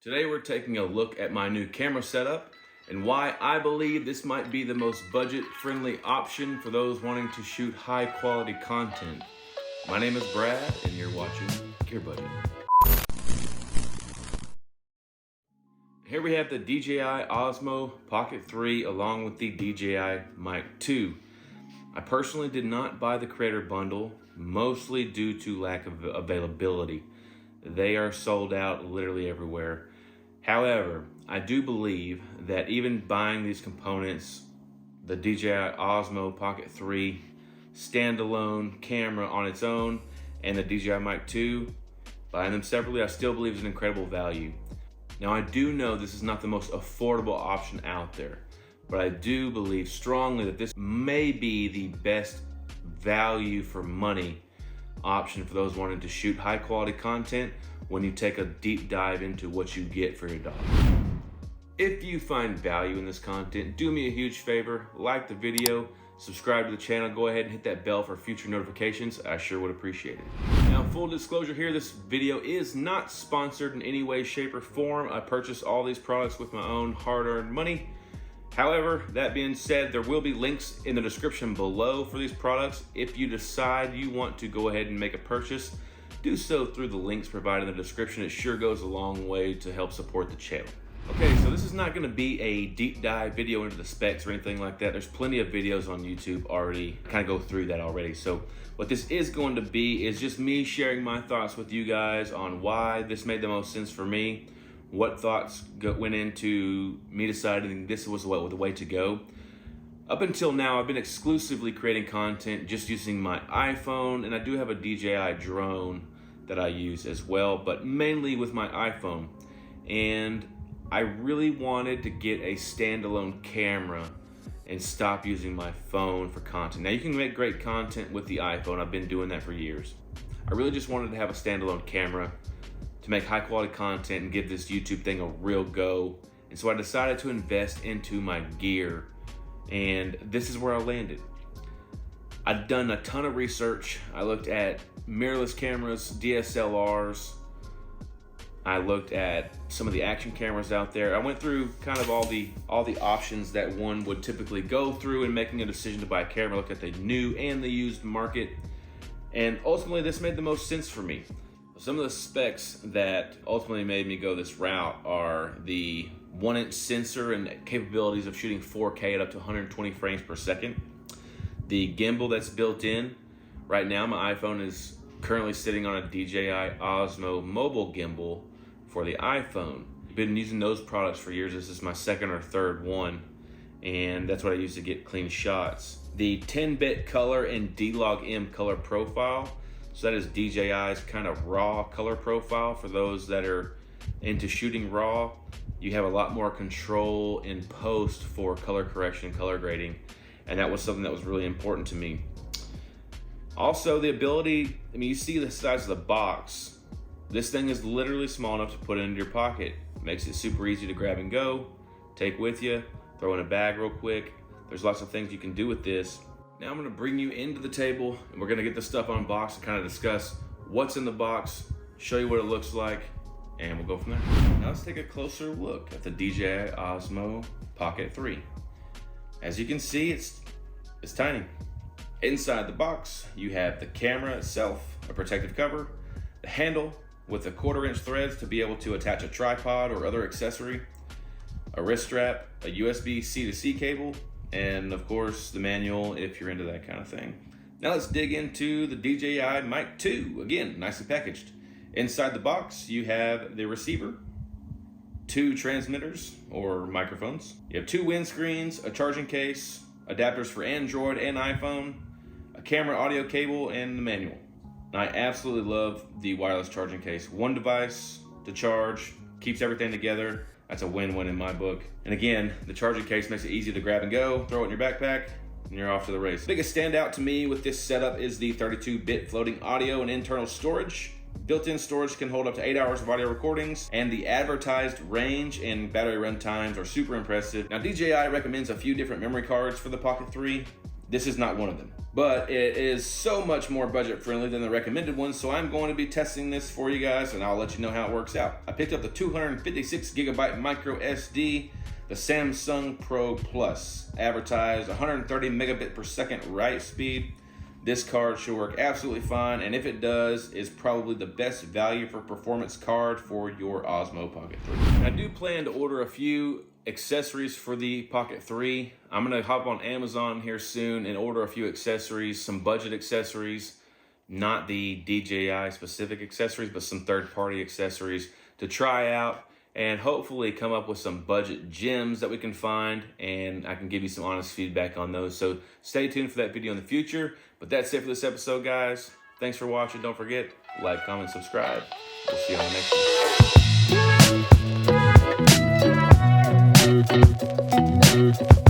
Today we're taking a look at my new camera setup and why I believe this might be the most budget-friendly option for those wanting to shoot high-quality content. My name is Brad and you're watching Gear Buddy. Here we have the DJI Osmo Pocket 3 along with the DJI Mic 2. I personally did not buy the creator bundle, mostly due to lack of availability. They are sold out literally everywhere. However, I do believe that even buying these components, the DJI Osmo Pocket 3 standalone camera on its own and the DJI Mic 2, buying them separately, I still believe is an incredible value. Now, I do know this is not the most affordable option out there, but I do believe strongly that this may be the best value for money option for those wanting to shoot high quality content when you take a deep dive into what you get for your dollar. If you find value in this content, do me a huge favor, like the video, subscribe to the channel, go ahead and hit that bell for future notifications. I sure would appreciate it. Now, full disclosure here, this video is not sponsored in any way, shape, or form. I purchased all these products with my own hard-earned money. However, that being said, there will be links in the description below for these products. If you decide you want to go ahead and make a purchase, do so through the links provided in the description. It sure goes a long way to help support the channel. Okay, so this is not gonna be a deep dive video into the specs or anything like that. There's plenty of videos on YouTube already, kind of go through that already. So what this is going to be is just me sharing my thoughts with you guys on why this made the most sense for me, what thoughts went into me deciding this was the way to go. Up until now, I've been exclusively creating content just using my iPhone, and I do have a DJI drone that I use as well, but mainly with my iPhone. And I really wanted to get a standalone camera and stop using my phone for content. Now, you can make great content with the iPhone. I've been doing that for years. I really just wanted to have a standalone camera to make high quality content and give this YouTube thing a real go. And so I decided to invest into my gear, and this is where I landed. I'd done a ton of research. I looked at mirrorless cameras, DSLRs. I looked at some of the action cameras out there. I went through kind of all the options that one would typically go through in making a decision to buy a camera. Looked at the new and the used market, and ultimately this made the most sense for me. Some of the specs that ultimately made me go this route are the 1-inch sensor and capabilities of shooting 4K at up to 120 frames per second. The gimbal that's built in. Right now, my iPhone is currently sitting on a DJI Osmo mobile gimbal for the iPhone. I've been using those products for years. This is my second or third one, and that's what I use to get clean shots. The 10-bit color and D-Log-M color profile. So that is DJI's kind of raw color profile. For those that are into shooting raw, you have a lot more control in post for color correction and color grading. And that was something that was really important to me. Also, the ability, you see the size of the box. This thing is literally small enough to put it into your pocket. Makes it super easy to grab and go, take with you, throw in a bag real quick. There's lots of things you can do with this. Now I'm gonna bring you into the table and we're gonna get the stuff unboxed and kind of discuss what's in the box, show you what it looks like, and we'll go from there. Now let's take a closer look at the DJI Osmo Pocket 3. As you can see, it's tiny. Inside the box, you have the camera itself, a protective cover, the handle with the 1/4-inch threads to be able to attach a tripod or other accessory, a wrist strap, a USB C-to-C cable, and of course the manual if you're into that kind of thing. Now let's dig into the DJI Mic 2. Again, nicely packaged. Inside the box, you have the receiver, 2 transmitters or microphones. You have 2 windscreens, a charging case, adapters for Android and iPhone, a camera audio cable, and the manual. I absolutely love the wireless charging case. One device to charge, keeps everything together. That's a win-win in my book. And again, the charging case makes it easy to grab and go, throw it in your backpack, and you're off to the race. The biggest standout to me with this setup is the 32-bit floating audio and internal storage. Built-in storage can hold up to 8 hours of audio recordings, and the advertised range and battery run times are super impressive. Now, DJI recommends a few different memory cards for the Pocket 3. This is not one of them, but it is so much more budget friendly than the recommended one, so I'm going to be testing this for you guys, and I'll let you know how it works out. I picked up the 256 gigabyte micro SD, the Samsung Pro Plus, advertised 130 megabit per second write speed. This card should work absolutely fine, and if it does, is probably the best value for performance card for your Osmo Pocket 3. I do plan to order a few accessories for the Pocket 3. I'm gonna hop on Amazon here soon and order a few accessories, some budget accessories, not the DJI specific accessories, but some third-party accessories to try out and hopefully come up with some budget gems that we can find, and I can give you some honest feedback on those. So stay tuned for that video in the future. But that's it for this episode, guys. Thanks for watching. Don't forget, like, comment, subscribe. We'll see you on the next one.